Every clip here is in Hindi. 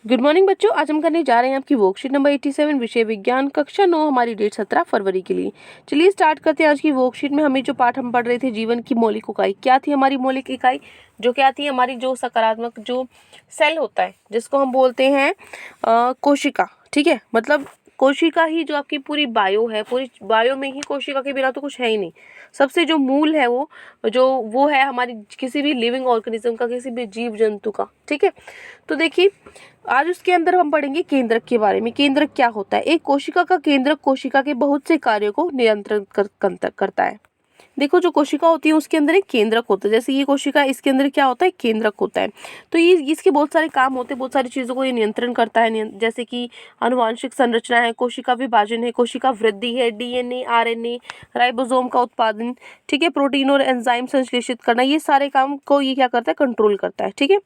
गुड मॉर्निंग बच्चों, आज हम करने जा रहे हैं आपकी वर्कशीट नंबर 87 विषय विज्ञान कक्षा 9, हमारी डेट 17 फरवरी के लिए। चलिए स्टार्ट करते हैं। आज की वर्कशीट में हमें जो पाठ हम पढ़ रहे थे, जीवन की मौलिक इकाई क्या थी। हमारी मौलिक इकाई जो क्या थी, हमारी जो सकारात्मक जो सेल होता है जिसको हम बोलते हैं कोशिका। ठीक है, मतलब कोशिका ही जो आपकी पूरी बायो है, पूरी बायो में ही कोशिका के बिना तो कुछ है ही नहीं। सबसे जो मूल है वो है हमारी किसी भी लिविंग ऑर्गेनिज्म का, किसी भी जीव जंतु का। ठीक है, तो देखिए आज उसके अंदर हम पढ़ेंगे केंद्रक के बारे में। केंद्रक क्या होता है? एक कोशिका का केंद्रक कोशिका के बहुत से कार्यों को नियंत्रित करता है। देखो, जो कोशिका होती है उसके अंदर एक केंद्रक होता है। जैसे ये कोशिका, इसके अंदर क्या होता है? केंद्रक होता है। तो ये इसके बहुत सारे काम होते हैं, बहुत सारी चीज़ों को ये नियंत्रण करता है। जैसे कि आनुवांशिक संरचना है, कोशिका विभाजन है, कोशिका वृद्धि है, डीएनए, आरएनए, राइबोसोम का उत्पादन, ठीक है, प्रोटीन और एंजाइम संश्लेषित करना, ये सारे काम को ये क्या करता है? कंट्रोल करता है। ठीक है,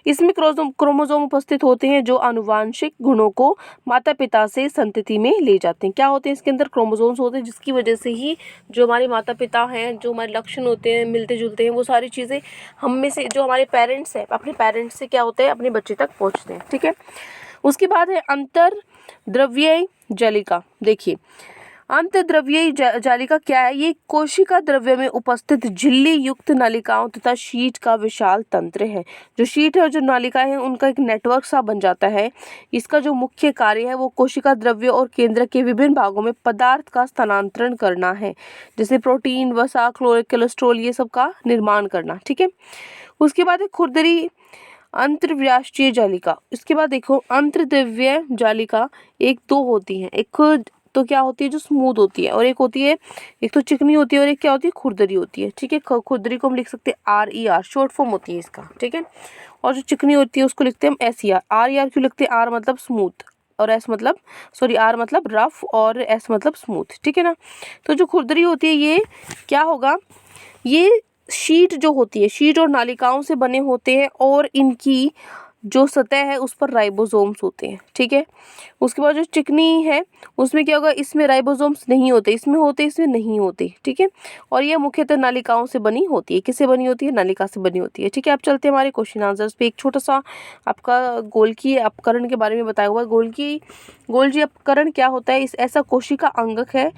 इसमें क्रोमोसोम उपस्थित होते हैं जो आनुवांशिक गुणों को माता पिता से संतति में ले जाते हैं। क्या होते हैं इसके अंदर? क्रोमोसोम्स होते हैं, जिसकी वजह से ही जो हमारे माता पिता हैं, जो हमारे लक्षण होते हैं, मिलते जुलते हैं, वो सारी चीज़ें हम में से जो हमारे पेरेंट्स हैं, अपने पेरेंट्स से क्या होते हैं? अपने बच्चे तक पहुँचते हैं। ठीक है, उसके बाद है अंतर्द्रव्यीय जालिका। देखिए, अंतर्द्रव्यीय जालिका क्या है? ये कोशिका द्रव्य में उपस्थित झिल्ली युक्त नलिकाओं तथा शीट का विशाल तंत्र है। जो शीट है और जो नलिका है, उनका एक नेटवर्क सा बन जाता है। इसका जो मुख्य कार्य है वो कोशिका द्रव्य और केंद्र के विभिन्न भागों में पदार्थ का स्थानांतरण करना है, जैसे प्रोटीन, वसा, कोलेस्ट्रॉल, ये सब का निर्माण करना। ठीक है, उसके बाद है खुरदरी अंतर्व्याष्टीय जालिका। इसके बाद देखो, अंतर्द्रव्यीय जालिका एक दो होती हैं। एक तो क्या होती है? जो स्मूथ होती है, और एक होती है, एक तो चिकनी होती है और एक क्या होती है? खुरदरी होती है। ठीक है, खुरदरी को हम लिख सकते हैं RER, शॉर्ट फॉर्म होती है इसका। ठीक है, और जो चिकनी होती है उसको लिखते हैं हम SER। RER क्यों लिखते हैं? R मतलब स्मूथ और R मतलब रफ और S मतलब स्मूथ। ठीक है ना, तो जो खुरदरी होती है ये क्या होगा? ये शीट जो होती है, शीट और नालिकाओं से बने होते हैं और इनकी जो सतह है उस पर राइबोसोम्स होते हैं। ठीक है, उसके बाद जो चिकनी है उसमें क्या होगा? इसमें राइबोसोम्स नहीं होते, इसमें होते, इसमें नहीं होते। ठीक है, और ये मुख्यतः नालिकाओं से बनी होती है। किससे बनी होती है? नालिका से बनी होती है। ठीक है, अब चलते हैं हमारे क्वेश्चन आंसर्स पे। एक छोटा सा आपका गोल्गी अपकरण के बारे में बताया हुआ है। गोल्गी अपकरण क्या होता है? इस ऐसा कोशिका अंगक है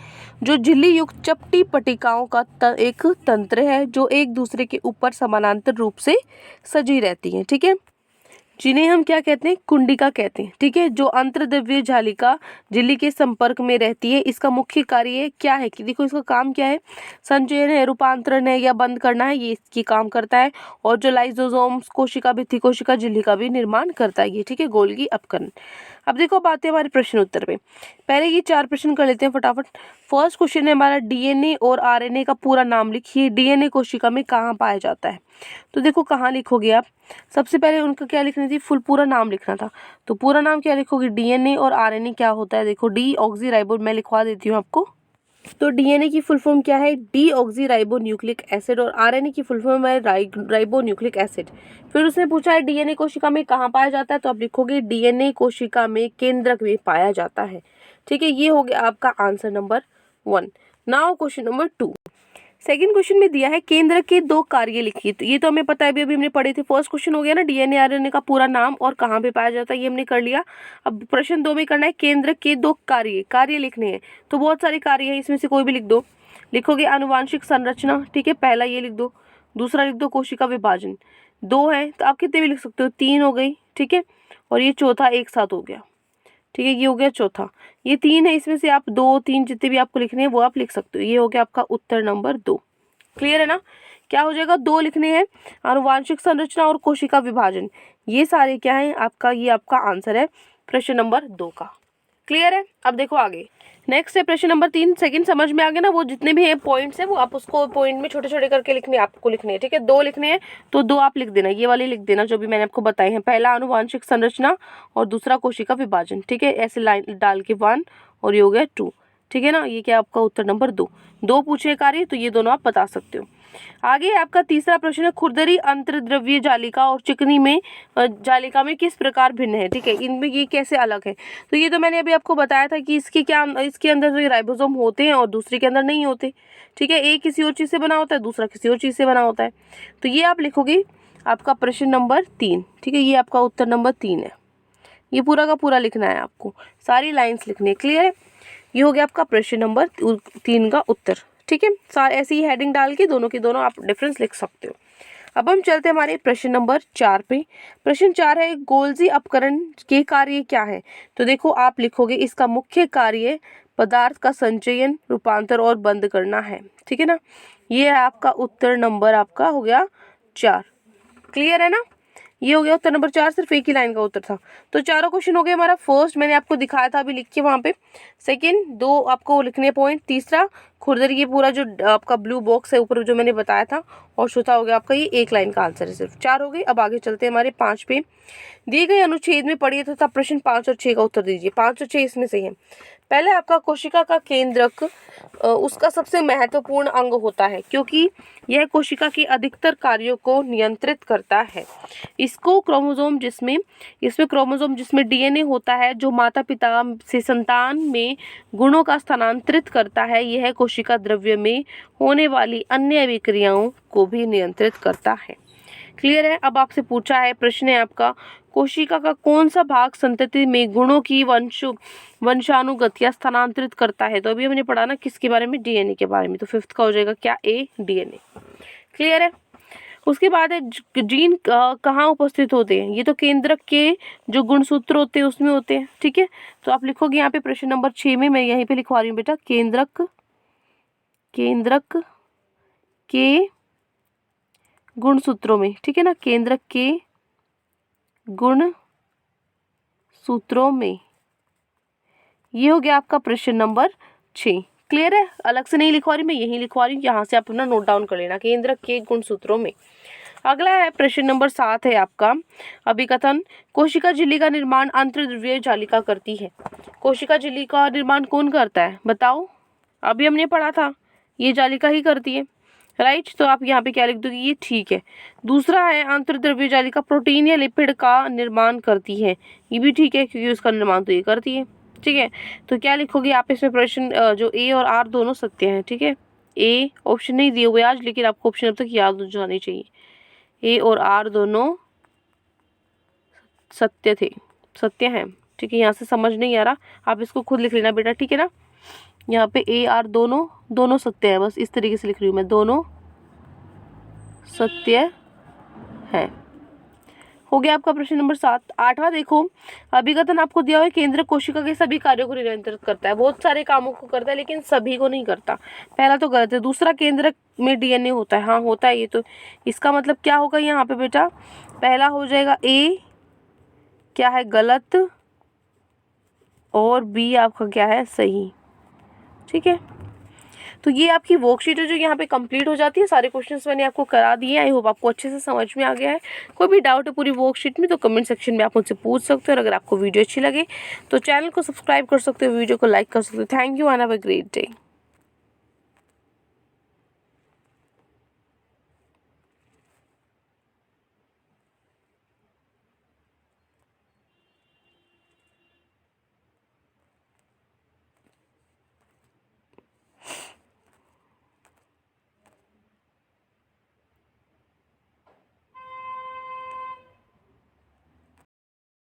जो झिल्ली युक्त चपटी पट्टिकाओं का एक तंत्र है जो एक दूसरे के ऊपर समानांतर रूप से सजी रहती है। ठीक है, जिन्हें हम क्या कहते हैं? कुंडिका कहते हैं। ठीक है, जो अंतर्द्रव्यीय जालिका झिल्ली के संपर्क में रहती है, इसका मुख्य कार्य क्या है कि देखो इसका काम क्या है? संचयन है, रूपांतरण है या बंद करना है, ये इसकी काम करता है। और जो लाइसोसोम्स कोशिका भित्ति कोशिका झिल्ली का भी निर्माण करता है ये। ठीक है, गोल्गी अपकरण। अब देखो, अब आते हैं हमारे प्रश्न उत्तर पे। पहले ये 4 प्रश्न कर लेते हैं फटाफट। फर्स्ट क्वेश्चन है हमारा, डीएनए और आरएनए का पूरा नाम लिखिए। डीएनए कोशिका में कहाँ पाया जाता है? तो देखो, कहाँ लिखोगे आप? सबसे पहले उनका क्या लिखनी थी? पूरा नाम लिखना था। तो पूरा नाम क्या लिखोगे? डीएनए और आरएनए क्या होता है? देखो, डीऑक्सीराइबो, मैं लिखवा देती हूँ आपको। तो डीएनए की फुल फॉर्म क्या है? डीऑक्सीराइबो न्यूक्लिक एसिड, और आरएनए की फुल फॉर्म है राइबो न्यूक्लिक एसिड। फिर उसने पूछा है डीएनए कोशिका में कहाँ पाया जाता है, तो आप लिखोगे डीएनए कोशिका में केंद्रक में पाया जाता है। ठीक है, ये हो गया आपका answer number 1। Now question number 2। Second question में दिया है केंद्र के 2 कार्य लिखिए। तो ये तो हमें पता है, अभी हमने पढ़े थे। फर्स्ट क्वेश्चन हो गया ना, डीएनए आरएनए का पूरा नाम और कहाँ पे पाया जाता है, ये हमने कर लिया। अब प्रश्न 2 में करना है केंद्र के 2 कार्य लिखने हैं। तो बहुत सारे कार्य हैं, इसमें से कोई भी लिख दो। लिखोगे आनुवांशिक संरचना, ठीक है, पहला ये लिख दो। दूसरा लिख दो कोशिका विभाजन। 2 है तो आप कितने भी लिख सकते हो, 3 हो गई। ठीक है, और ये चौथा एक साथ हो गया। ठीक है, ये हो गया चौथा। ये 3 है, इसमें से आप 2 3 जितने भी आपको लिखने हैं वो आप लिख सकते हो। ये हो गया आपका उत्तर नंबर 2। क्लियर है ना? क्या हो जाएगा? 2 लिखने हैं, आनुवांशिक संरचना और कोशिका विभाजन। ये सारे क्या है आपका? ये आपका आंसर है प्रश्न नंबर 2 का। क्लियर है? अब देखो आगे, नेक्स्ट है प्रश्न नंबर 3। सेकंड समझ में आ गया ना? वो जितने भी है पॉइंट्स है वो आप उसको पॉइंट में छोटे छोटे करके लिखने, आपको लिखने हैं। ठीक है, 2 लिखने हैं तो 2 आप लिख देना, ये वाले लिख देना जो भी मैंने आपको बताए हैं। पहला आनुवांशिक संरचना और दूसरा कोशिका विभाजन। ठीक है, ऐसे लाइन डाल के 1 और ये हो गया 2। ठीक है ना, ये क्या आपका उत्तर नंबर 2 पूछे कार्य, तो ये दोनों आप बता सकते हो। आगे आपका तीसरा प्रश्न है, खुरदरी अंतर्द्रव्यीय जालिका और चिकनी में जालिका में किस प्रकार भिन्न है? ठीक है, इनमें ये कैसे अलग है? तो ये तो मैंने अभी आपको बताया था कि इसके अंदर जो राइबोसोम होते हैं और दूसरे के अंदर नहीं होते। ठीक है, एक किसी और चीज़ से बना होता है, दूसरा किसी और चीज़ से बना होता है। तो ये आप लिखोगे आपका प्रश्न नंबर 3। ठीक है, ये आपका उत्तर नंबर 3 है। ये पूरा का पूरा लिखना है आपको, सारी लाइंस लिखनी है। क्लियर है? ये हो गया आपका प्रश्न नंबर 3 का उत्तर। ठीक है, ऐसे ही हेडिंग डाल के दोनों की दोनों आप डिफरेंस लिख सकते हो। अब हम चलते हैं हमारे प्रश्न नंबर 4 पे। प्रश्न 4 है, गोल्जी अपकरण के कार्य क्या है? तो देखो आप लिखोगे इसका मुख्य कार्य पदार्थ का संचयन, रूपांतर और बंद करना है। ठीक है ना, ये है आपका उत्तर नंबर आपका हो गया 4। क्लियर है ना? ये हो गया उत्तर नंबर 4, सिर्फ एक ही लाइन का उत्तर था। तो चारों क्वेश्चन हो गए हमारा। फर्स्ट मैंने आपको दिखाया था, अभी लिख के वहाँ पे। सेकंड 2 आपको लिखने पॉइंट। तीसरा खुरदरी, ये पूरा जो आपका ब्लू बॉक्स है ऊपर जो मैंने बताया था। और चौथा हो गया आपका ये एक लाइन का आंसर है, सिर्फ 4 हो गई। अब आगे चलते हैं हमारे 5 पे। दिए गए अनुच्छेद में पढ़िए तथा प्रश्न 5 और 6 का उत्तर दीजिए। 5 और 6 इसमें से है। पहले आपका कोशिका का केंद्रक उसका सबसे महत्वपूर्ण अंग होता है, क्योंकि यह कोशिका के अधिकतर कार्यों को नियंत्रित करता है। इसमें क्रोमोसोम जिसमें डीएनए होता है, जो माता पिता से संतान में गुणों का स्थानांतरित करता है। यह कोशिका द्रव्य में होने वाली अन्य अभिक्रियाओं को भी नियंत्रित करता है। क्लियर है? अब आपसे पूछा है, प्रश्न है आपका, कोशिका का कौन सा भाग संतति में गुणों की वंशानुगतिया स्थानांतरित करता है? तो अभी हमने पढ़ा ना किसके बारे में? डीएनए के बारे में। तो 5th का हो जाएगा क्या? ए, डीएनए। क्लियर है? उसके बाद है जीन कहाँ उपस्थित होते हैं? ये तो केंद्रक के जो गुणसूत्र होते हैं उसमें होते हैं। ठीक है, तो आप लिखोगे यहाँ पे प्रश्न नंबर 6 में, मैं यहीं पे लिखवा रही हूँ बेटा, केंद्रक के गुणसूत्रों में। ठीक है ना, केंद्रक के गुण सूत्रों में। ये हो गया आपका प्रश्न नंबर 6। क्लियर है? अलग से नहीं लिखवा रही, मैं यही लिखवा रही हूँ, यहाँ से आप अपना नोट डाउन कर लेना, केंद्रक के गुण सूत्रों में। अगला है प्रश्न नंबर 7 है आपका, अभिकथन। कोशिका झिल्ली का निर्माण अंतर्द्रव्यीय जालिका करती है। कोशिका झिल्ली का निर्माण कौन करता है? बताओ। अभी हमने पढ़ा था, ये जालिका ही करती है। राइट, तो आप यहाँ पे क्या लिख दोगे? ये ठीक है। दूसरा है अंतर्द्रव्य जालिका प्रोटीन या लिपिड का निर्माण करती है। ये भी ठीक है, क्योंकि उसका निर्माण तो ये करती है। ठीक है, तो क्या लिखोगे आप इसमें? प्रश्न जो ए और आर दोनों सत्य हैं। ठीक है, ए ऑप्शन नहीं दिए हुए आज, लेकिन आपको ऑप्शन अब तक याद हो जाने चाहिए। ए और आर दोनों सत्य थे, सत्य हैं। ठीक है, यहाँ से समझ नहीं आ रहा, आप इसको खुद लिख लेना बेटा। ठीक है ना, यहाँ पे ए आर दोनों सत्य है, बस इस तरीके से लिख रही हूँ मैं, दोनों सत्य है। हो गया आपका प्रश्न नंबर 7। 8वां देखो, अभिकथन आपको दिया हुआ है, केंद्रक कोशिका के सभी कार्यों को नियंत्रित करता है। बहुत सारे कामों को करता है, लेकिन सभी को नहीं करता। पहला तो गलत है। दूसरा, केंद्रक में डीएनए होता है। हाँ होता है, ये तो इसका मतलब क्या होगा यहाँ पे बेटा? पहला हो जाएगा ए, क्या है गलत, और बी आपका क्या है सही। ठीक है, तो ये आपकी वर्कशीट है जो यहाँ पे कंप्लीट हो जाती है। सारे क्वेश्चंस मैंने आपको करा दिए। आई होप आपको अच्छे से समझ में आ गया है। कोई भी डाउट है पूरी वर्कशीट में तो कमेंट सेक्शन में आप मुझसे पूछ सकते हो। और अगर आपको वीडियो अच्छी लगे तो चैनल को सब्सक्राइब कर सकते हो, वीडियो को लाइक कर सकते हो। Thank you and have a great day.